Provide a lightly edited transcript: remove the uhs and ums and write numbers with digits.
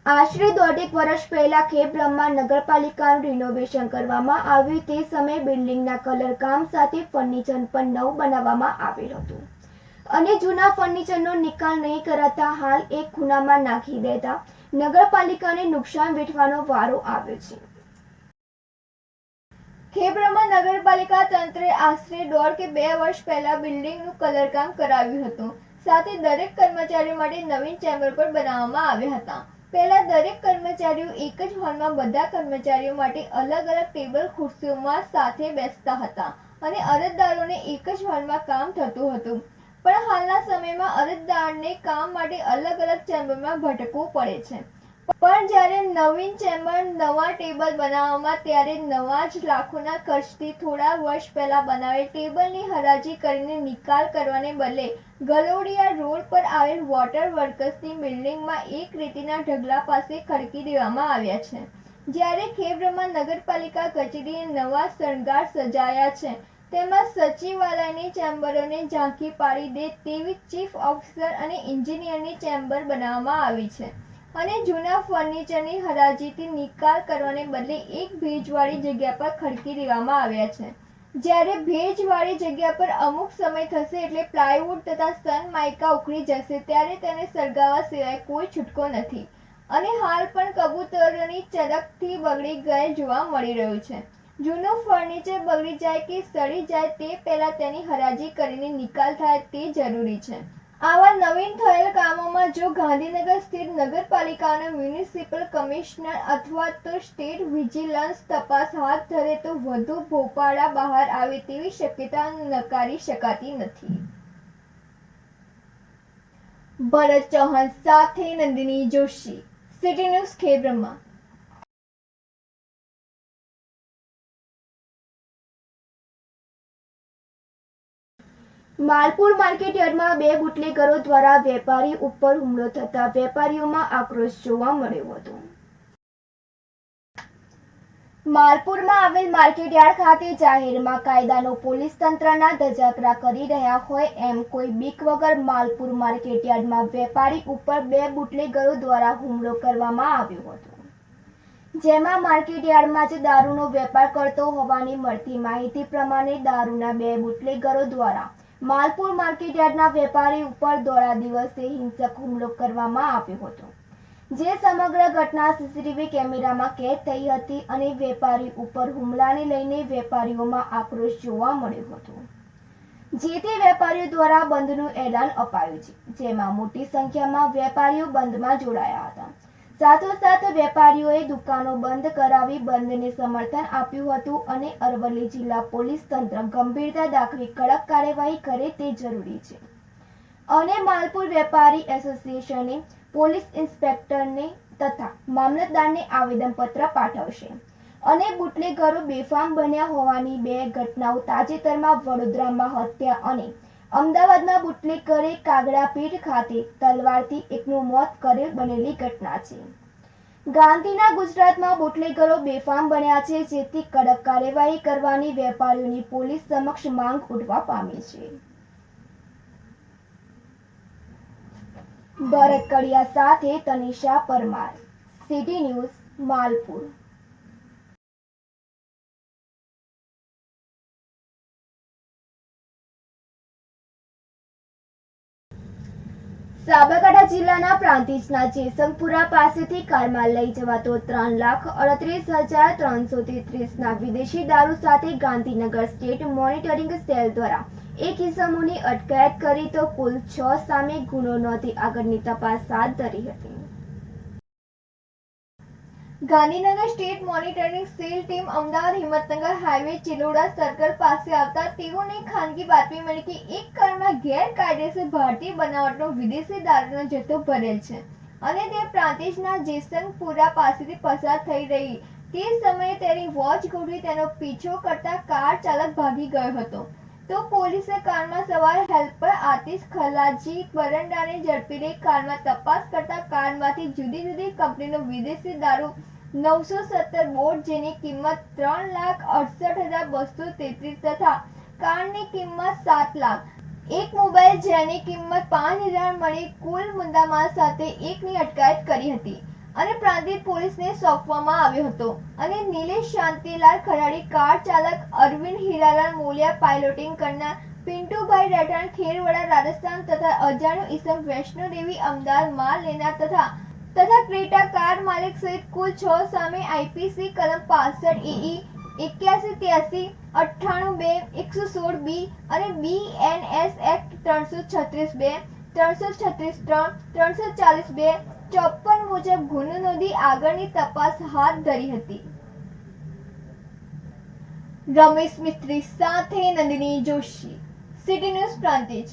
આશરે દોઢેક વર્ષ પહેલા ખેબ્રહ્મા નગરપાલિકાનું રિનોવેશન કરવામાં આવ્યું. તે સમયે બિલ્ડિંગના કલરકામ સાથે ફર્નિચર પણ નવું બનાવવામાં આવેલ હતું અને જૂના ફર્નિચરનો નિકાલ નહીં કરાતા હાલ એક ખૂણામાં નાખી દેતા નગરપાલિકાને નુકસાન વેઠવાનો વારો આવ્યો છે. ખેબ્રહ્મા નગરપાલિકા તંત્રે આશરે 1.5 કે 2 વર્ષ પહેલા બિલ્ડિંગનું કલરકામ કરાવ્યું હતું. સાથે દરેક કર્મચારીઓ માટે નવીન ચેમ્બર પણ બનાવવામાં આવ્યા હતા. પહેલા દરેક કર્મચારીઓ એક જ હોલમાં બધા કર્મચારીઓ માટે અલગ અલગ ટેબલ ખુરશીઓમાં સાથે બેસતા હતા અને અરજદારોને એક જ હોલમાં કામ થતું હતું. પણ હાલના સમયમાં અરજદારને કામ માટે અલગ અલગ ચેમ્બરમાં ભટકવું પડે છે. પણ જ્યારે નવીન ચેમ્બર નવા ટેબલ બનાવવામાં ત્યારે નવા જ લાખોના ખર્ચથી થોડા વર્ષ પહેલા બનાવેલ ટેબલની હરાજી કરીને નિકાલ કરવાને બદલે ગલોડિયા રોડ પર આવેલ વોટર વર્કસની બિલ્ડિંગમાં એક રેતીના ઢગલા પાસે ખડકી દેવામાં આવ્યા છે. જ્યારે ખેબ્રહ્મા નગરપાલિકા કચેરીએ નવા શણગાર સજાયા છે, તેમાં સચિવાલયની ચેમ્બરોને ઝાંખી પાડી દે તેવી ચીફ ઓફિસર અને એન્જિનિયરની ચેમ્બર બનાવવામાં આવી છે અને જૂના ફર્નિચરની હરાજીથી નિકાલ કરવાને બદલે એક ભેજવાળી જગ્યા પર ખડકી દેવામાં આવ્યા છે. જ્યારે ભેજવાળી જગ્યા પર અમુક સમય થશે એટલે પ્લાયવુડ તથા સનમાઇકા ઉખડી જશે ત્યારે તેને સળગાવવા સિવાય કોઈ છૂટકો નથી અને હાલ પણ કબૂતરોની ચરકથી બગડી ગયેલ જોવા મળી રહ્યું છે. જૂનું ફર્નિચર બગડી જાય કે સડી જાય તે પહેલા તેની હરાજી કરીને નિકાલ થાય તે જરૂરી છે. આવા નવીન થયેલ કામોમાં જો ગાંધીનગર સ્થિત નગરપાલિકાનો મ્યુનિસિપલ કમિશનર અથવા તો સ્ટેટ વિજિલન્સ તપાસ હાથ ધરે તો વધુ ભોપાળા બહાર આવે તેવી શક્યતા નકારી શકાતી નથી. ભરત ચૌહાણ સાથે નંદિની જોશી, સિટી ન્યૂઝ ખેબ્રહ્મા. માલપુર માર્કેટયાર્ડમાં 2 બુટલેગરો દ્વારા વેપારી ઉપર હુમલો થતા વેપારીઓમાં આક્રોશ જોવા મળ્યો હતો. માલપુરમાં આવેલ માર્કેટયાર્ડ ખાતે જાહેરમાં કાયદાનો પોલીસ તંત્રના ધજાગરા કરી રહ્યા હોય એમ કોઈ બીક વગર માલપુર માર્કેટયાર્ડમાં વેપારી ઉપર 2 બુટલેગરો દ્વારા હુમલો કરવામાં આવ્યો હતો. જેમાં માર્કેટયાર્ડમાં જ દારૂનો વેપાર કરતો હોવાની મળતી માહિતી પ્રમાણે દારૂના 2 બુટલેગરો દ્વારા માલપુર માર્કેટયાર્ડના વેપારી ઉપર દોડા દિવસે હિંસક હુમલો કરવામાં આવ્યો હતો. જે સમગ્ર ઘટના સીસીટીવી કેમેરામાં કેદ થઈ હતી અને વેપારી ઉપર હુમલાને લઈને વેપારીઓમાં આક્રોશ જોવા મળ્યો હતો. જેથી વેપારીઓ દ્વારા બંધનું એલાન અપાયું છે, જેમાં મોટી સંખ્યામાં વેપારીઓ બંધમાં જોડાયા હતા. સાથોસાથ વેપારીઓએ દુકાનો બંધ કરાવી બંધને સમર્થન આપ્યું હતું અને અરવલ્લી જિલ્લા પોલીસ તંત્ર ગંભીરતા દાખવી કડક કાર્યવાહી કરે તે જરૂરી છે અને માલપુર વેપારી એસોસિએશને પોલીસ ઇન્સ્પેક્ટરને તથા મામલતદારને આવેદનપત્ર પાઠવશે અને બુટલેગરો બેફામ બન્યા હોવાની 2 ઘટનાઓ તાજેતરમાં વડોદરામાં હત્યા અને અમદાવાદમાં બુટલેગરે કાગડાપીઠ ખાતે તલવારથી એકનું મોત કરેલ બનેલી ઘટના છે. ગાંધીના ગુજરાતમાં બુટલેગરો બેફામ બન્યા છે, જેથી કડક કાર્યવાહી કરવાની વેપારીઓની પોલીસ સમક્ષ માંગ ઉઠવા પામી છે. ભરત કડિયા સાથે તનિષા પરમાર, સિટી ન્યૂઝ, માલપુર. સાબરકાંઠા જિલ્લાના પ્રાંતિજના જેસંગપુરા પાસેથી કારમાં લઈ જવાતો 3,38,333ના વિદેશી દારૂ સાથે ગાંધીનગર સ્ટેટ મોનિટરિંગ સેલ દ્વારા એક ઇસમોની અટકાયત કરી તો કુલ 6 સામે ગુનો નોંધી આગળની તપાસ હાથ ધરી હતી. Gandhinagar state monitoring cell team Ahmedabad Himmatnagar highway Chiloda circle પાસે આવતા તેઓને ખાનગી બાતમી મળી કે એક કારમાં ગેરકાયદેસર ભારતીય બનાવટનો વિદેશી દારૂનો જથ્થો ભરેલ છે અને તે પ્રાંતિજના જેસંગપુરા પાસેથી પસાર થઈ રહી તે સમયે તેની વોચ ગોઠવી તેનો પીછો કરતા કાર ચાલક ભાગી ગયો હતો. તો પોલીસે કારમાં સવાર હેલ્પર આતિશ ખલાજી બરંડાને ઝડપી લઈ કારમાં તપાસ કરતા કારમાંથી જુદી જુદી કંપનીનો વિદેશી દારૂ 917 બોટ જેની કિંમત 3,68,233 તથા કારની કિંમત 7 લાખ, એક મોબાઈલ જેની કિંમત 5,000 મળી કુલ મુદ્દામાલ સાથે એકની અટકાયત કરી હતી અને પ્રાંતિજ પોલીસને સોંપવામાં આવ્યો હતો અને નિલેશ શાંતિલાલ ખરાડી કાર ચાલક, અરવિંદ હીરાલાલ મોલિયા પાયલોટિંગ કરનાર, પિન્ટુભાઈ રહેઠાણ ખેરવાડા રાજસ્થાન તથા અજાણ્યો ઈસમ વૈષ્ણોદેવી અમદાવાદ માલ લેનાર તથા ક્રેટા કાર માલિક સહિત કુલ 6 સામે આઈપીસી કલમ 65 ઈ 8183 98 2 116 બી અને બીએનએસ એક્ટ 336 2 336 3 340 2 54 મુજબ ગુનો નોંધી આગળની તપાસ હાથ ધરી હતી. રમેશ મિસ્ત્રી સાથે નંદિની જોશી, સિટી ન્યૂઝ પ્રાંતિજ.